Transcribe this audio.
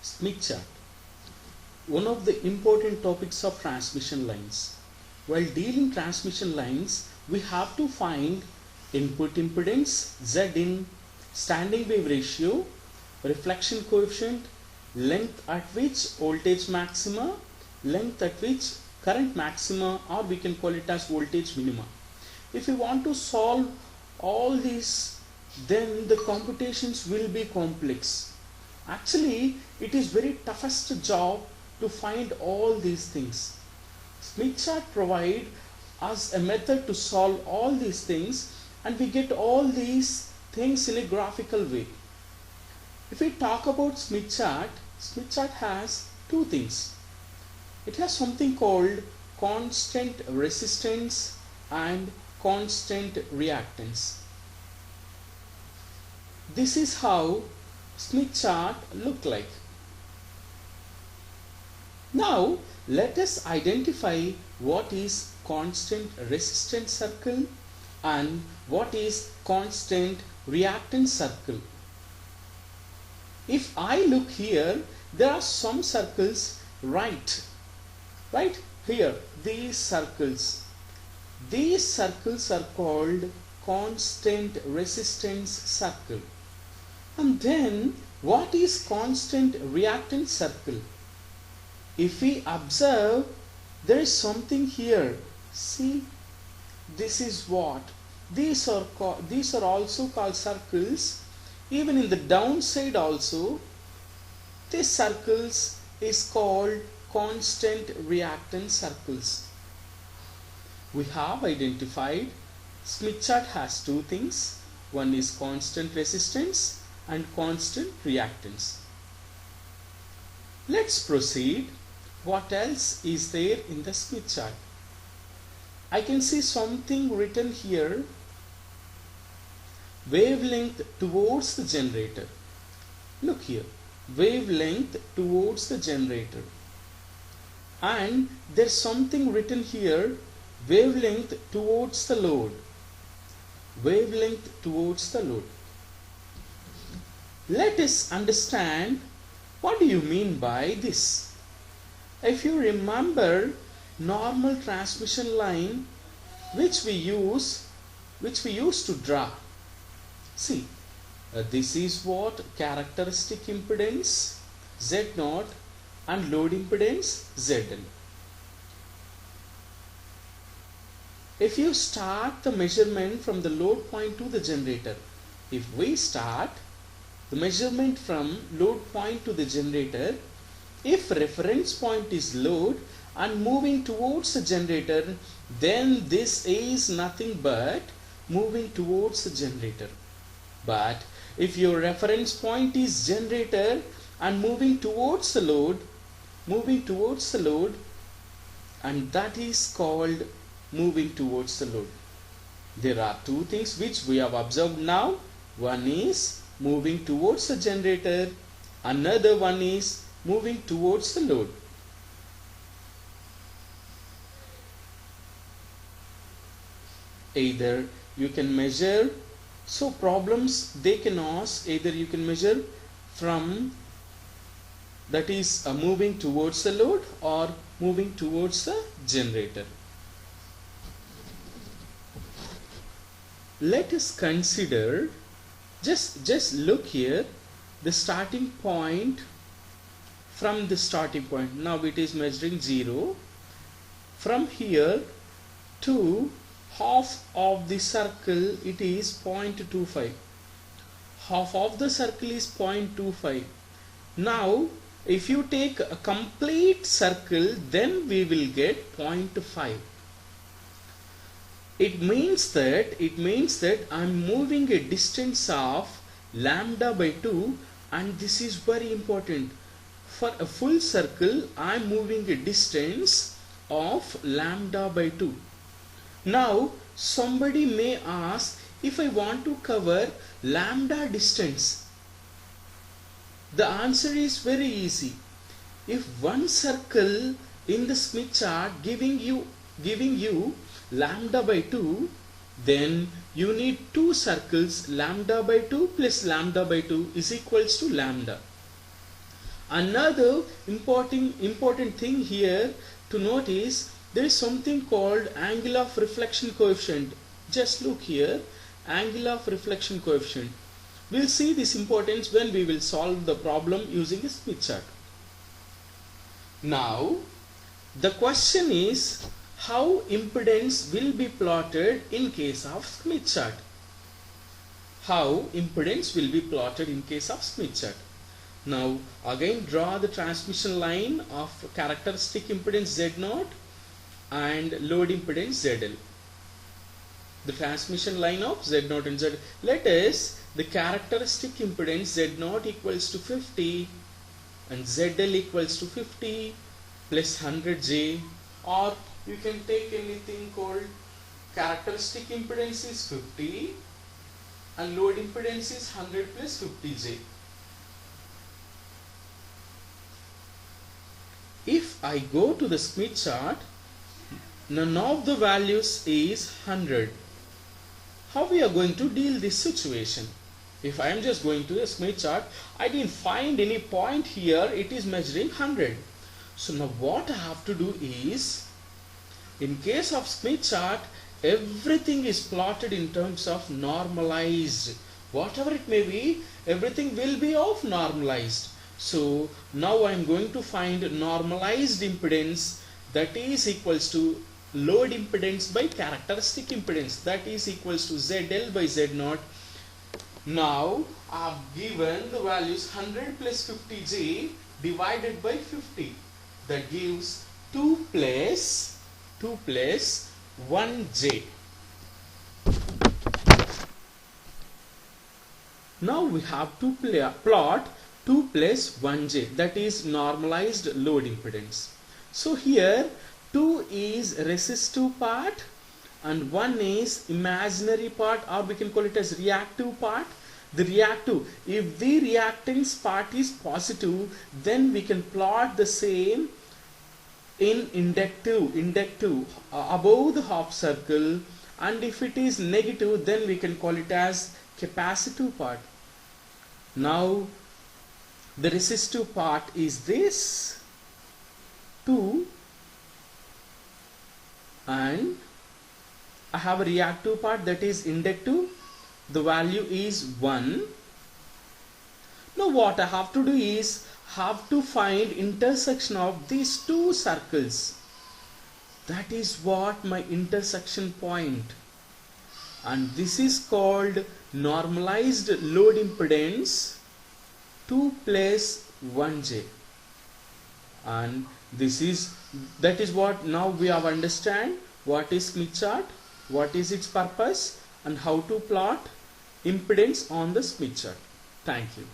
Smith chart, one of the important topics of transmission lines. While dealing transmission lines, we have to find input impedance, Zin, standing wave ratio, reflection coefficient, length at which voltage maxima, length at which current maxima, or we can call it as voltage minima. If we want to solve all these, then the computations will be complex. Actually, it is very toughest job to find all these things. Smith chart provide us a method to solve all these things, and we get all these things in a graphical way. If we talk about Smith chart has two things. It has something called constant resistance and constant reactance. This is how Smith chart look like. Now let us identify what is constant resistance circle and what is constant reactance circle. If I look here, there are some circles right here, these circles are called constant resistance circle. And then what is constant reactance circle? If we observe, there is something here. See, this is what these are also called circles. Even in the downside also, this circles is called constant reactance circles. We have identified Smith chart has two things. One is constant resistance and constant reactance. Let's proceed. What else is there in the Smith chart? I can see something written here. Wavelength towards the generator. Look here. Wavelength towards the generator. And there's something written here. Wavelength towards the load. Wavelength towards the load. Let us understand what do you mean by this. If you remember normal transmission line which we used to draw. See, this is what characteristic impedance Z0 and load impedance Zn. If you start the measurement from the load point to the generator, if we start the measurement from load point to the generator, if reference point is load and moving towards the generator, then this is nothing but moving towards the generator. But if your reference point is generator and moving towards the load, and that is called moving towards the load. There are two things which we have observed now. One is moving towards the generator, another one is moving towards the load. Either you can measure, so problems they can ask, either you can measure from, that is moving towards the load or moving towards the generator. Let us consider, just look here, the starting point. From the starting point, now it is measuring 0. From here to half of the circle, it is 0.25. Half of the circle is 0.25. Now if you take a complete circle, then we will get 0.5. It means that I am moving a distance of lambda by 2, and this is very important. For a full circle, I am moving a distance of lambda by 2. Now somebody may ask, if I want to cover lambda distance, the answer is very easy. If one circle in the Smith chart giving you lambda by 2, then you need two circles. Lambda by 2 plus lambda by 2 is equals to lambda. Another important thing here to note is there is something called angle of reflection coefficient. Just look here, angle of reflection coefficient. We'll see this importance when we will solve the problem using a Smith chart. Now, the question is how impedance will be plotted in case of Smith chart. How impedance will be plotted in case of Smith chart. Now again draw the transmission line of characteristic impedance Z0 and load impedance ZL. The transmission line of Z0 and ZL. Let us, the characteristic impedance Z0 equals to 50 and ZL equals to 50 plus 100J, or you can take anything called characteristic impedance is 50 and load impedance is 100 plus 50J. If I go to the Smith chart, none of the values is 100. How we are going to deal this situation? If I am just going to the Smith chart, I didn't find any point here, it is measuring 100. So now what I have to do is, in case of Smith chart, everything is plotted in terms of normalized. Whatever it may be, everything will be of normalized. So now I am going to find normalized impedance, that is equals to load impedance by characteristic impedance, that is equals to ZL by Z0. Now I have given the values 100 plus 50J divided by 50, that gives 2 plus 1J. Now we have to plot 2 plus 1J, that is normalized load impedance. So here 2 is resistive part and 1 is imaginary part, or we can call it as reactive part. The reactive, if the reactance part is positive, then we can plot the same in inductive above the half circle, and if it is negative, then we can call it as capacitive part. Now the resistive part is this 2, and I have a reactive part, that is inductive, the value is 1. Now what I have to do is have to find intersection of these two circles. That is what my intersection point, and this is called normalized load impedance 2 plus 1J, and that is what now we have understand what is Smith chart, what is its purpose, and how to plot impedance on the Smith chart. Thank you.